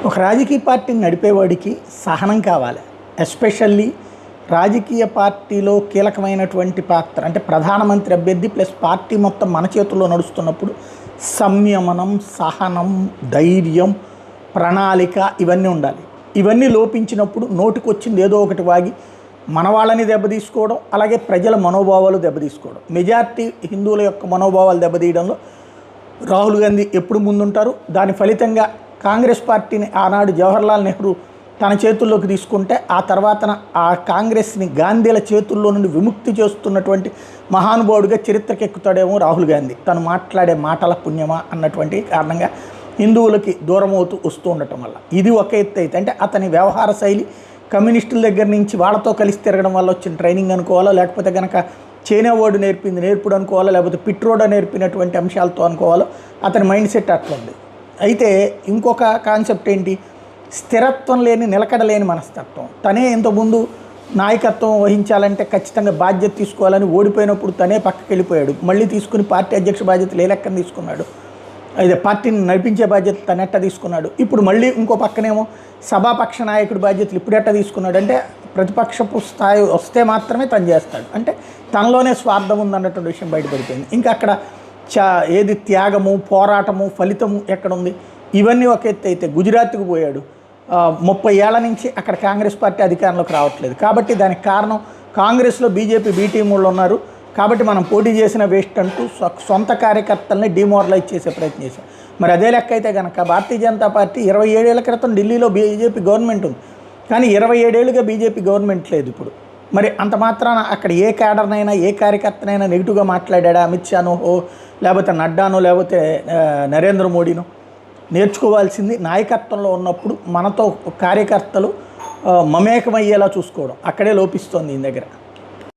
ఒక రాజకీయ పార్టీని నడిపేవాడికి సహనం కావాలి. ఎస్పెషల్లీ రాజకీయ పార్టీలో కీలకమైనటువంటి పాత్ర అంటే ప్రధానమంత్రి అభ్యర్థి ప్లస్ పార్టీ మొత్తం మన చేతుల్లో నడుస్తున్నప్పుడు సంయమనం, సహనం, ధైర్యం, ప్రణాళిక ఇవన్నీ ఉండాలి. ఇవన్నీ లోపించినప్పుడు నోటికొచ్చింది ఏదో ఒకటి వాగి మన వాళ్ళని దెబ్బతీసుకోవడం, అలాగే ప్రజల మనోభావాలు దెబ్బతీసుకోవడం. మెజార్టీ హిందువుల యొక్క మనోభావాలు దెబ్బతీయడంలో రాహుల్ గాంధీ ఎప్పుడు ముందుంటారు. దాని ఫలితంగా కాంగ్రెస్ పార్టీని ఆనాడు జవహర్లాల్ నెహ్రూ తన చేతుల్లోకి తీసుకుంటే ఆ తర్వాతన ఆ కాంగ్రెస్ని గాంధీల చేతుల్లో నుండి విముక్తి చేస్తున్నటువంటి మహానుభావుడిగా చరిత్రకెక్కుతాడేమో రాహుల్ గాంధీ. తను మాట్లాడే మాటల పుణ్యమా అన్నటువంటి కారణంగా హిందువులకి దూరం అవుతూ వస్తూ ఉండటం వల్ల ఇది ఒక ఎత్తు అయితే, అంటే అతని వ్యవహార శైలి కమ్యూనిస్టుల దగ్గర నుంచి వాళ్ళతో కలిసి తిరగడం వల్ల వచ్చిన ట్రైనింగ్ అనుకోవాలో, లేకపోతే కనుక చైనా వాడు నేర్పుడు అనుకోవాలో, లేకపోతే పిట్రోడా నేర్పినటువంటి అంశాలతో అనుకోవాలో, అతని మైండ్ సెట్ అట్లా ఉంది. అయితే ఇంకొక కాన్సెప్ట్ ఏంటి, స్థిరత్వం లేని, నిలకడ లేని మనస్తత్వం. తనే ఇంతకుముందు నాయకత్వం వహించాలంటే ఖచ్చితంగా బాధ్యత తీసుకోవాలని ఓడిపోయినప్పుడు తనే పక్కకి వెళ్ళిపోయాడు. మళ్ళీ తీసుకుని పార్టీ అధ్యక్ష బాధ్యతలు ఏ లెక్కన తీసుకున్నాడు, అయితే పార్టీని నడిపించే బాధ్యత తనెట్ట తీసుకున్నాడు. ఇప్పుడు మళ్ళీ ఇంకో పక్కనేమో సభాపక్ష నాయకుడి బాధ్యతలు ఇప్పుడెట్ట తీసుకున్నాడు. అంటే ప్రతిపక్షపు స్థాయి వస్తే మాత్రమే తను చేస్తాడు, అంటే తనలోనే స్వార్థం ఉందన్నటువంటి విషయం బయటపడిపోయింది. ఇంకా అక్కడ ఏది త్యాగము, పోరాటము, ఫలితము ఎక్కడుంది, ఇవన్నీ ఒక ఎత్తు అయితే గుజరాత్కి పోయాడు. 30 ఏళ్ల నుంచి అక్కడ కాంగ్రెస్ పార్టీ అధికారంలోకి రావట్లేదు. కాబట్టి దానికి కారణం కాంగ్రెస్లో బీజేపీ బీ టీం వాళ్ళు ఉన్నారు, కాబట్టి మనం పోటీ చేసిన వేస్ట్ అంటూ సొంత కార్యకర్తల్ని డిమోరలైజ్ చేసే ప్రయత్నం చేశారు. మరి అదే లెక్క అయితే కనుక భారతీయ జనతా పార్టీ 27 ఏళ్ల క్రితం ఢిల్లీలో బీజేపీ గవర్నమెంట్ ఉంది, కానీ 27 ఏళ్ళుగా బీజేపీ గవర్నమెంట్ లేదు ఇప్పుడు. మరి అంత మాత్రాన అక్కడ ఏ క్యాడర్నైనా ఏ కార్యకర్తనైనా నెగిటివ్గా మాట్లాడా అమిత్ షానో, లేకపోతే నడ్డానో, లేకపోతే నరేంద్ర మోడీనో. నేర్చుకోవాల్సింది నాయకత్వంలో ఉన్నప్పుడు మనతో కార్యకర్తలు మమేకమయ్యేలా చూసుకోవడం. అక్కడే లోపిస్తోంది ఈ దగ్గర.